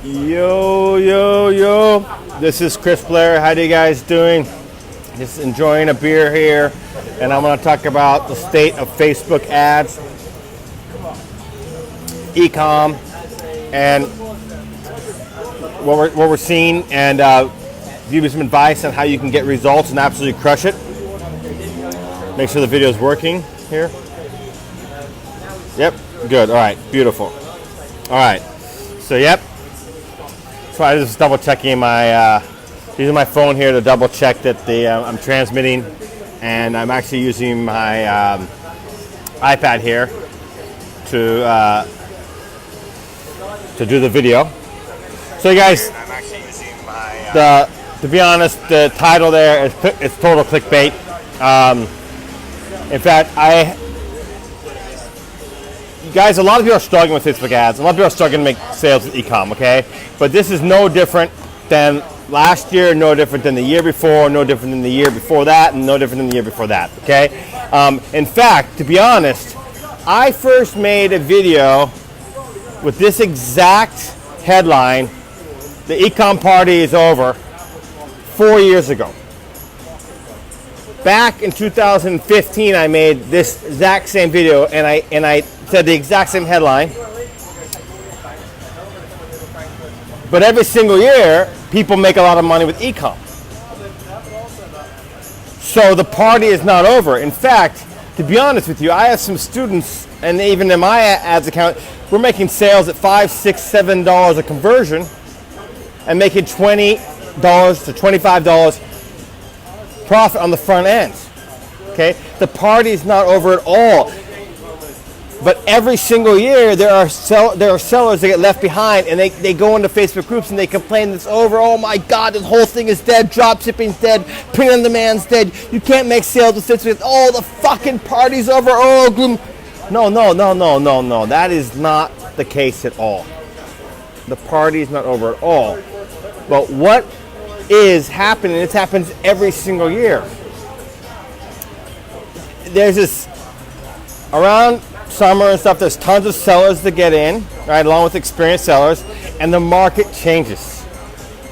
Yo. This is Chris Blair. How are you guys doing? Just enjoying a beer here. And I'm going to talk about the state of Facebook ads, Ecom, and what we're seeing, and give you some advice on how you can get results and absolutely crush it. Make sure the video is working here. Yep, good. All right, beautiful. All right, so yep. So I just double checking my using my phone here to double check that I'm transmitting, and I'm actually using my iPad here to do the video. So you guys, to be honest, the title there is total clickbait. In fact, you guys, a lot of you are struggling with Facebook ads. A lot of you are struggling to make sales with Ecom, okay? But this is no different than last year, no different than the year before, no different than the year before that, and no different than the year before that, okay? In fact, to be honest, I first made a video with this exact headline, "The Ecom Party is over," 4 years ago. Back in 2015, I made this exact same video, and I said the exact same headline. But every single year, people make a lot of money with Ecom. So the party is not over. In fact, to be honest with you, I have some students, and even in my ads account, we're making sales at $5, $6, $7 a conversion, and making $20 to $25 profit on the front end. Okay, the party is not over at all. But every single year, there are sellers that get left behind, and they go into Facebook groups and they complain it's over. Oh my God, this whole thing is dead. Drop shipping's dead. Print on demand's dead. You can't make sales with Facebook. Oh, the fucking party's over. Oh, gloom. No. That is not the case at all. The party is not over at all. But what is happening? It happens every single year. There's this around summer and stuff, there's tons of sellers that get in, right, along with experienced sellers, and the market changes.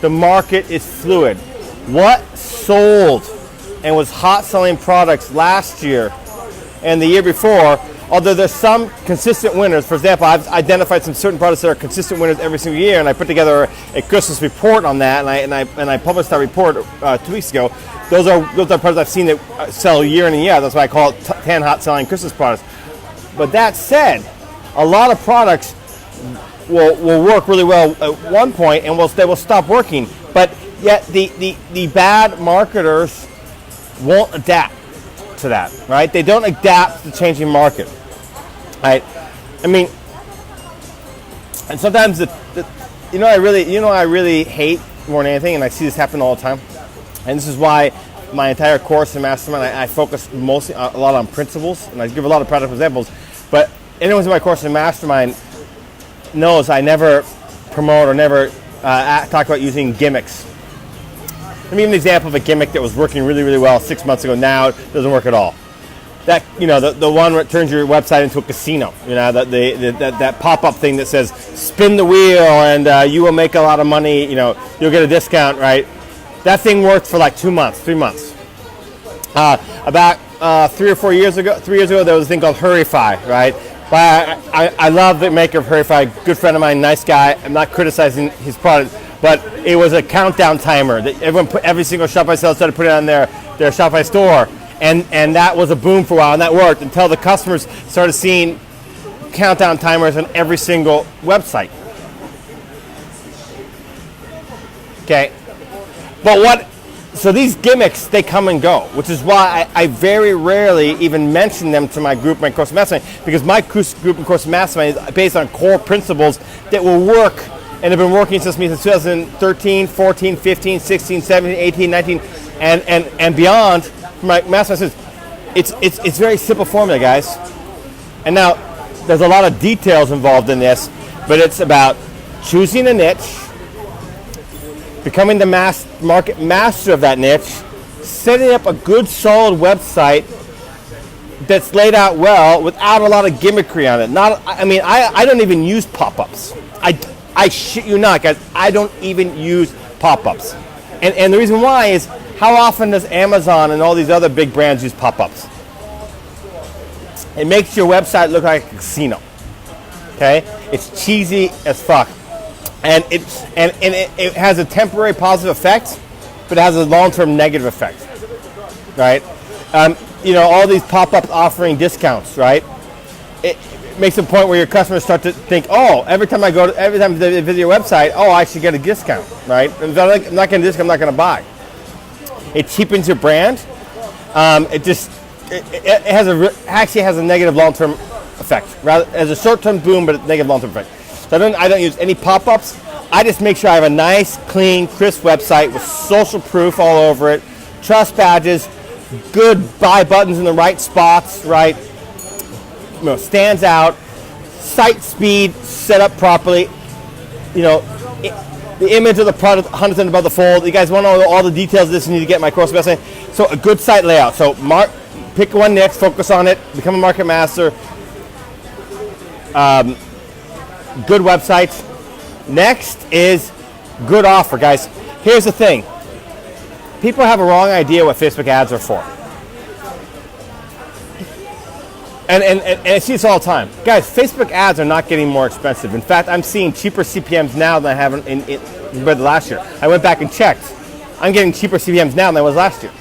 The market is fluid. What sold and was hot selling products last year and the year before, although there's some consistent winners. For example, I've identified some certain products that are consistent winners every single year, and I put together a Christmas report on that, and I published that report 2 weeks ago. Those are products I've seen that sell year in and year out. That's why I call it 10 hot selling Christmas products. But that said, a lot of products will work really well at one point, and they will stop working. But yet the bad marketers won't adapt to that, right? They don't adapt to the changing market, right? I mean, and sometimes I really hate more than anything, and I see this happen all the time. And this is why my entire course in Mastermind, I focus mostly a lot on principles, and I give a lot of product examples. But anyone who's in my course in Mastermind knows I never promote or never talk about using gimmicks. Let me give an example of a gimmick that was working really, really well 6 months ago. Now it doesn't work at all. That, the one where it turns your website into a casino. That pop-up thing that says spin the wheel and you will make a lot of money. You'll get a discount, right? That thing worked for like 3 months. About 3 or 4 years ago, there was a thing called Hurryfy, right? But I love the maker of Hurryfy, good friend of mine, nice guy. I'm not criticizing his product, but it was a countdown timer that every single Shopify seller started putting on their Shopify store, and that was a boom for a while, and that worked until the customers started seeing countdown timers on every single website. Okay, but so these gimmicks, they come and go, which is why I very rarely even mention them to my group, my course mastermind, because my group and course mastermind is based on core principles that will work and have been working since 2013, 14, 15, 16, 17, 18, 19, and beyond. For my mastermind, it's very simple formula, guys. And now there's a lot of details involved in this, but it's about choosing a niche, becoming the market master of that niche, setting up a good solid website that's laid out well without a lot of gimmickry on it. I don't even use pop-ups. I shit you not, guys. I don't even use pop-ups. And the reason why is, how often does Amazon and all these other big brands use pop-ups? It makes your website look like a casino. Okay? It's cheesy as fuck. And it has a temporary positive effect, but it has a long-term negative effect. Right? All these pop-ups offering discounts, right? It makes a point where your customers start to think, oh, every time they visit your website, oh, I should get a discount, right? And if I'm not getting a discount, I'm not going to buy. It cheapens your brand. Actually has a negative long-term effect. Rather, as a short-term boom, but a negative long-term effect. So I don't use any pop-ups. I just make sure I have a nice, clean, crisp website with social proof all over it, trust badges, good buy buttons in the right spots, right? Stands out, site speed set up properly. The image of the product 100% above the fold. You guys want to know all the details of this? You need to get my course about. So a good site layout. So pick one niche, focus on it, become a market master. Good websites. Next is good offer, guys. Here's the thing. People have a wrong idea what Facebook ads are for. And I see this all the time. Guys, Facebook ads are not getting more expensive. In fact, I'm seeing cheaper CPMs now than I have compared to last year. I went back and checked. I'm getting cheaper CPMs now than I was last year.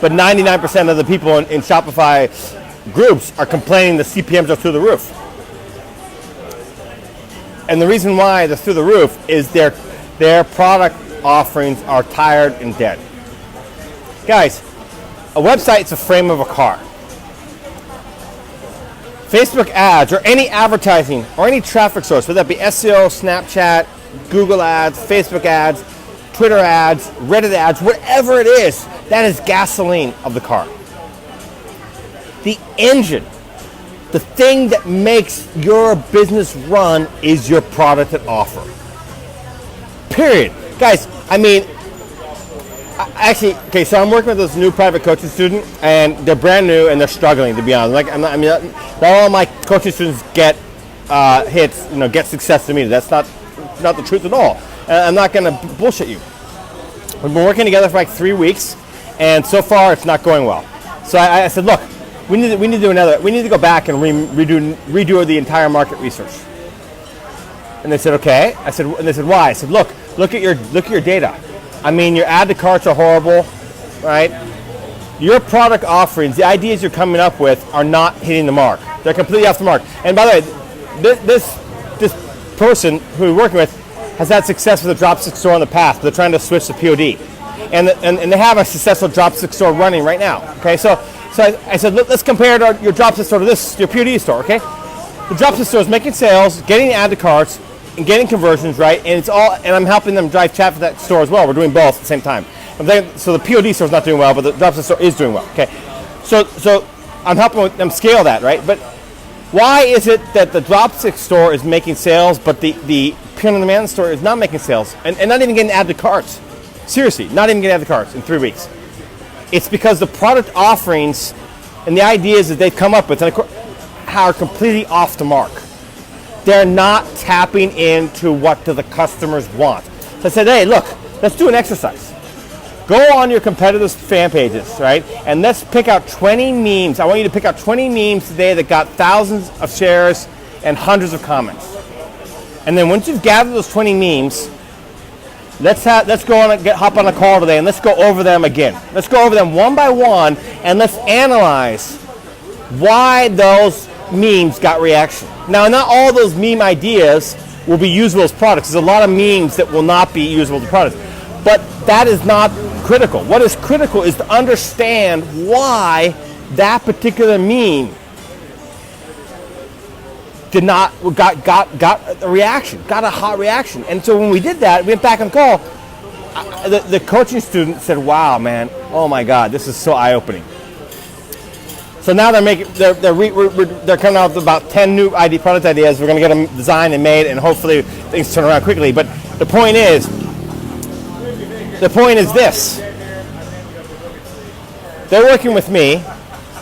But 99% of the people in Shopify groups are complaining the CPMs are through the roof. And the reason why they're through the roof is their product offerings are tired and dead. Guys, a website is a frame of a car. Facebook ads or any advertising or any traffic source, whether that be SEO, Snapchat, Google ads, Facebook ads, Twitter ads, Reddit ads, whatever it is, that is gasoline of the car. The engine, the thing that makes your business run is your product and offer. Period. Guys, so I'm working with this new private coaching student, and they're brand new and they're struggling, to be honest. Not all my coaching students get hits, get success to me. That's not the truth at all. I'm not going to bullshit you. We've been working together for like 3 weeks, and so far it's not going well. So I said, look, we need to go back and redo the entire market research. And they said, okay. And they said, why? I said, look at your data. Your add to carts are horrible, right? Your product offerings, the ideas you're coming up with are not hitting the mark. They're completely off the mark. And by the way, this person who we're working with has had success with a dropship store in the past, but they're trying to switch to POD. And they have a successful dropship store running right now. Okay, so I said, let's compare your dropship store to your POD store, okay? The dropship store is making sales, getting add to carts, and getting conversions, right? And I'm helping them drive traffic to that store as well. We're doing both at the same time. So the POD store is not doing well, but the dropship store is doing well. Okay, so I'm helping them scale that, right? But why is it that the dropship store is making sales, but the print-on-demand store is not making sales and not even getting added to carts? Seriously, not even getting added to carts in 3 weeks. It's because the product offerings and the ideas that they've come up with are completely off the mark. They're not tapping into what do the customers want. So I said, hey, look, let's do an exercise. Go on your competitors' fan pages, right? And let's pick out 20 memes. I want you to pick out 20 memes today that got thousands of shares and hundreds of comments. And then once you've gathered those 20 memes, let's go on and hop on a call today and let's go over them again. Let's go over them one by one and let's analyze why those memes got reaction. Now, not all those meme ideas will be usable as products. There's a lot of memes that will not be usable as products. But that is not critical. What is critical is to understand why that particular meme got a reaction, got a hot reaction. And so when we did that, we went back on the call. The coaching student said, "Wow, man! Oh my God, this is so eye-opening." So now they're coming out with about 10 new product ideas. We're going to get them designed and made, and hopefully things turn around quickly. But the point is this: they're working with me.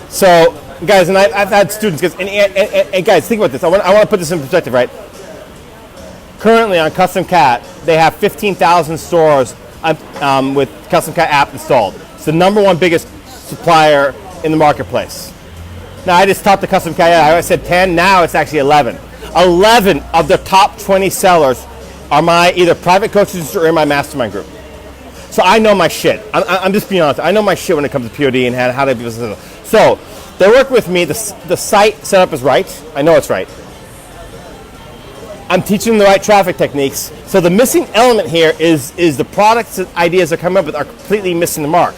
So, guys, and I've had students, and guys, think about this. I want to put this in perspective, right? Currently on Custom Cat, they have 15,000 stores with Custom Cat app installed. It's the number one biggest supplier in the marketplace. Now, I just taught the Custom Cat. I said 10. Now it's actually 11. 11 of the top 20 sellers are my either private coaches or in my mastermind group. So I know my shit. I'm just being honest. I know my shit when it comes to POD and how to be successful. So they work with me. The site setup is right. I know it's right. I'm teaching them the right traffic techniques. So the missing element here is the products and ideas they're coming up with are completely missing the mark.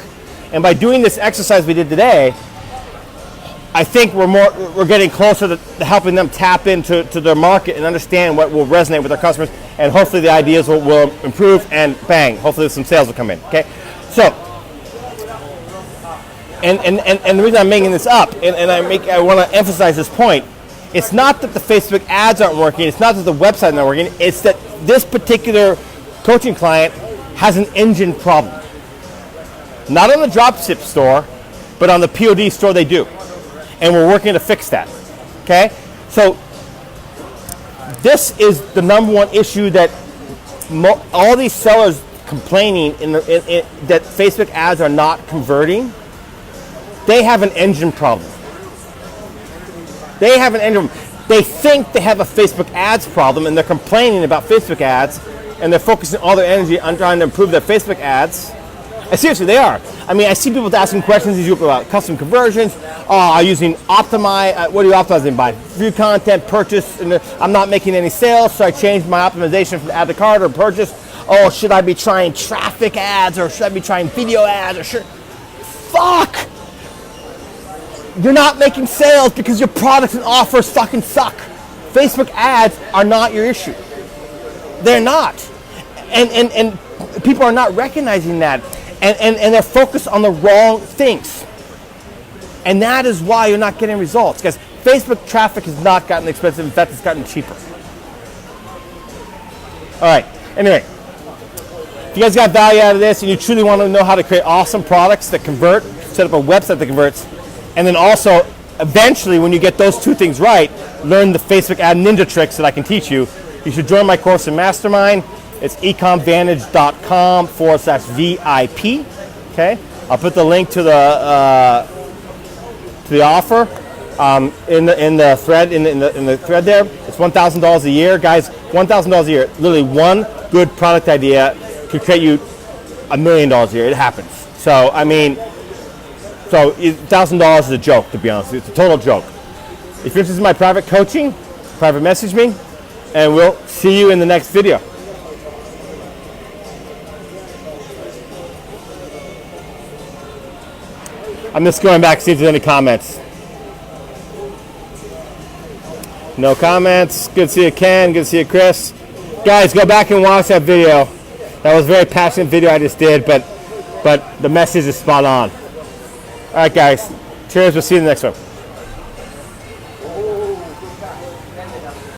And by doing this exercise we did today, I think we're getting closer to helping them tap into their market and understand what will resonate with their customers, and hopefully the ideas will improve, and bang, hopefully some sales will come in. Okay, so and the reason I'm making this up, and I want to emphasize this point, it's not that the Facebook ads aren't working, it's not that the website is not working, it's that this particular coaching client has an engine problem. Not on the dropship store, but on the POD store they do. And we're working to fix that, okay? So this is the number one issue that all these sellers complaining that Facebook ads are not converting. They have an engine problem. They have an engine. They think they have a Facebook ads problem, and they're complaining about Facebook ads, and they're focusing all their energy on trying to improve their Facebook ads. And seriously, they are. I mean, I see people asking questions about custom conversions. I'm using Optimize. What are you optimizing by? View content, purchase, and I'm not making any sales, so I changed my optimization from add to cart or purchase. Oh, should I be trying traffic ads, or should I be trying video ads, or fuck! You're not making sales because your products and offers fucking suck. Facebook ads are not your issue. They're not. And people are not recognizing that. And they're focused on the wrong things. And that is why you're not getting results. Because Facebook traffic has not gotten expensive. In fact, it's gotten cheaper. All right. Anyway, if you guys got value out of this and you truly want to know how to create awesome products that convert, set up a website that converts, and then also eventually when you get those two things right, learn the Facebook ad ninja tricks that I can teach you, you should join my course in Mastermind. It's ecomvantage.com/VIP. Okay, I'll put the link to the offer in the thread in the thread there. It's $1,000 a year, guys. $1,000 a year. Literally one good product idea could create you $1 million a year. It happens. So I mean, $1,000 is a joke, to be honest. It's a total joke. If you're interested in my private coaching, private message me, and we'll see you in the next video. I'm just going back to see if there's any comments. No comments. Good to see you, Ken. Good to see you, Chris. Guys, go back and watch that video. That was a very passionate video I just did, but the message is spot on. All right, guys. Cheers. We'll see you in the next one.